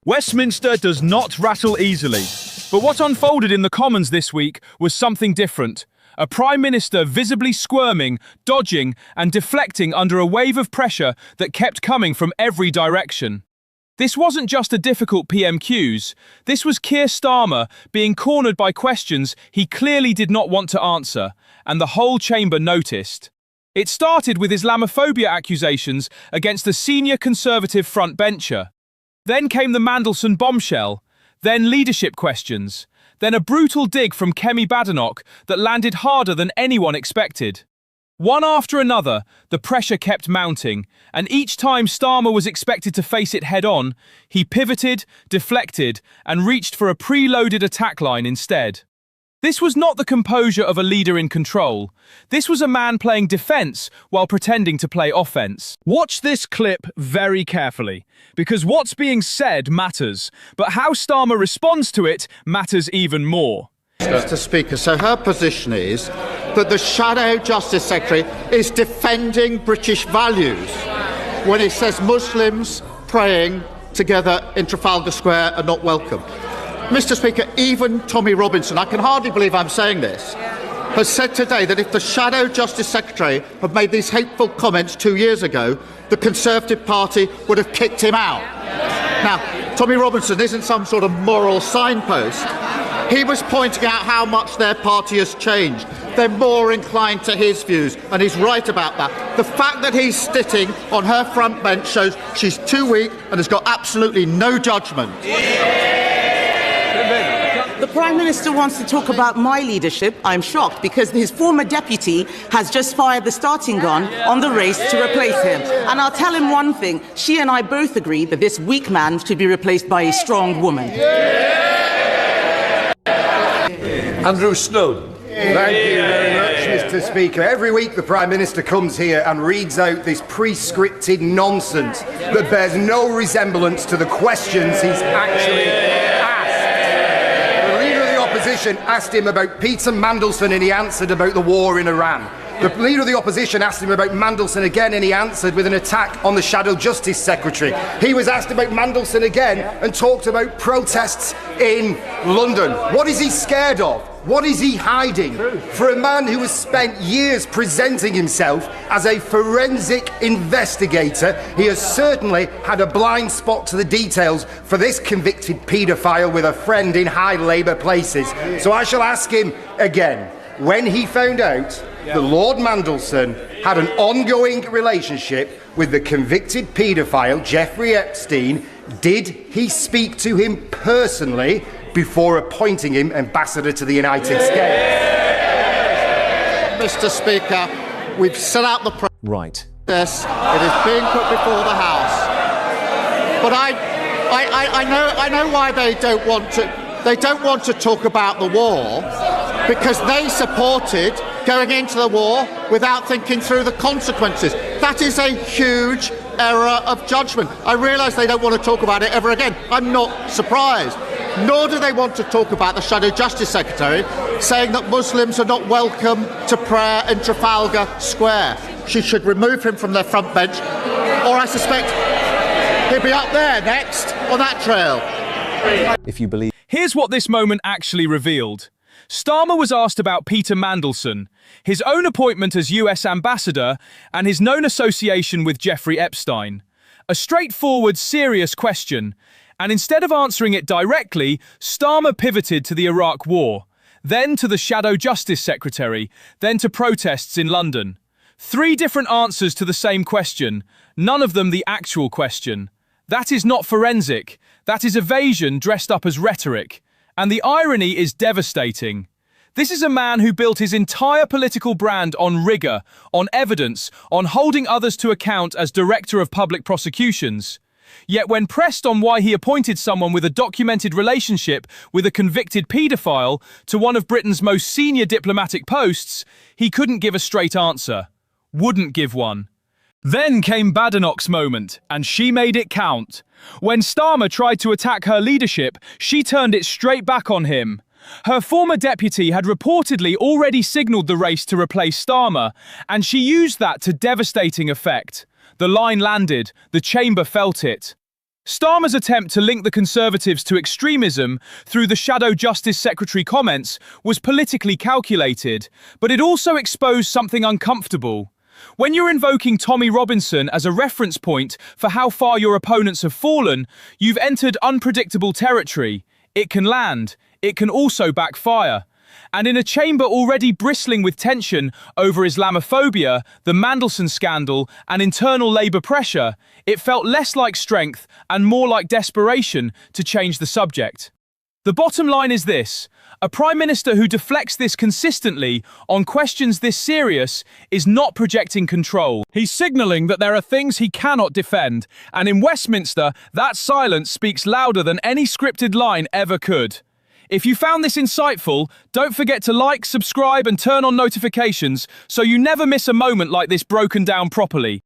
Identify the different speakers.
Speaker 1: Westminster does not rattle easily. But what unfolded in the Commons this week was something different. A Prime Minister visibly squirming, dodging and deflecting under a wave of pressure that kept coming from every direction. This wasn't just a difficult PMQs. This was Keir Starmer being cornered by questions he clearly did not want to answer, and the whole chamber noticed. It started with Islamophobia accusations against a senior Conservative frontbencher. Then came the Mandelson bombshell, then leadership questions, then a brutal dig from Kemi Badenoch that landed harder than anyone expected. One after another, the pressure kept mounting, and each time Starmer was expected to face it head-on, he pivoted, deflected, and reached for a preloaded attack line instead. This was not the composure of a leader in control. This was a man playing defense while pretending to play offense. Watch this clip very carefully, because what's being said matters, but how Starmer responds to it matters even more.
Speaker 2: Mr. Speaker, so her position is that the Shadow Justice Secretary is defending British values when he says Muslims praying together in Trafalgar Square are not welcome. Mr. Speaker, even Tommy Robinson, I can hardly believe I'm saying this, has said today that if the Shadow Justice Secretary had made these hateful comments 2 years ago, the Conservative Party would have kicked him out. Now, Tommy Robinson isn't some sort of moral signpost. He was pointing out how much their party has changed. They're more inclined to his views, and he's right about that. The fact that he's sitting on her front bench shows she's too weak and has got absolutely no judgment.
Speaker 3: The Prime Minister wants to talk about my leadership. I'm shocked because his former deputy has just fired the starting gun on the race to replace him. And I'll tell him one thing. She and I both agree that this weak man should be replaced by a strong woman.
Speaker 4: Andrew Snowden.
Speaker 5: Thank you very much, Mr. Speaker. Every week the Prime Minister comes here and reads out this pre-scripted nonsense that bears no resemblance to the questions he's actually asked. The Leader of the Opposition asked him about Peter Mandelson and he answered about the war in Iran. The Leader of the Opposition asked him about Mandelson again and he answered with an attack on the Shadow Justice Secretary. He was asked about Mandelson again and talked about protests in London. What is he scared of? What is he hiding? For a man who has spent years presenting himself as a forensic investigator, he has certainly had a blind spot to the details for this convicted paedophile with a friend in high Labour places. So I shall ask him again, when he found out that Lord Mandelson had an ongoing relationship with the convicted paedophile Jeffrey Epstein, did he speak to him personally before appointing him ambassador to the United States?
Speaker 2: Mr. Speaker, we've set out the process.
Speaker 4: Right.
Speaker 2: It is being put before the House. But I know why they don't want to. They don't want to talk about the war because they supported going into the war without thinking through the consequences. That is a huge error of judgment. I realise they don't want to talk about it ever again. I'm not surprised. Nor do they want to talk about the Shadow Justice Secretary saying that Muslims are not welcome to prayer in Trafalgar Square. She should remove him from their front bench, or I suspect he'll be up there next on that trail.
Speaker 4: If you believe.
Speaker 1: Here's what this moment actually revealed. Starmer was asked about Peter Mandelson, his own appointment as US ambassador, and his known association with Jeffrey Epstein. A straightforward, serious question. And instead of answering it directly, Starmer pivoted to the Iraq War, then to the Shadow Justice Secretary, then to protests in London. 3 different answers to the same question, none of them the actual question. That is not forensic. That is evasion dressed up as rhetoric. And the irony is devastating. This is a man who built his entire political brand on rigour, on evidence, on holding others to account as Director of Public Prosecutions. Yet when pressed on why he appointed someone with a documented relationship with a convicted paedophile to one of Britain's most senior diplomatic posts, he couldn't give a straight answer. Wouldn't give one. Then came Badenoch's moment, and she made it count. When Starmer tried to attack her leadership, she turned it straight back on him. Her former deputy had reportedly already signalled the race to replace Starmer, and she used that to devastating effect. The line landed, the chamber felt it. Starmer's attempt to link the Conservatives to extremism through the Shadow Justice Secretary comments was politically calculated, but it also exposed something uncomfortable. When you're invoking Tommy Robinson as a reference point for how far your opponents have fallen, you've entered unpredictable territory. It can land. It can also backfire. And in a chamber already bristling with tension over Islamophobia, the Mandelson scandal, and internal Labour pressure, it felt less like strength and more like desperation to change the subject. The bottom line is this: a Prime Minister who deflects this consistently on questions this serious is not projecting control. He's signalling that there are things he cannot defend, and in Westminster, that silence speaks louder than any scripted line ever could. If you found this insightful, don't forget to like, subscribe, and turn on notifications so you never miss a moment like this broken down properly.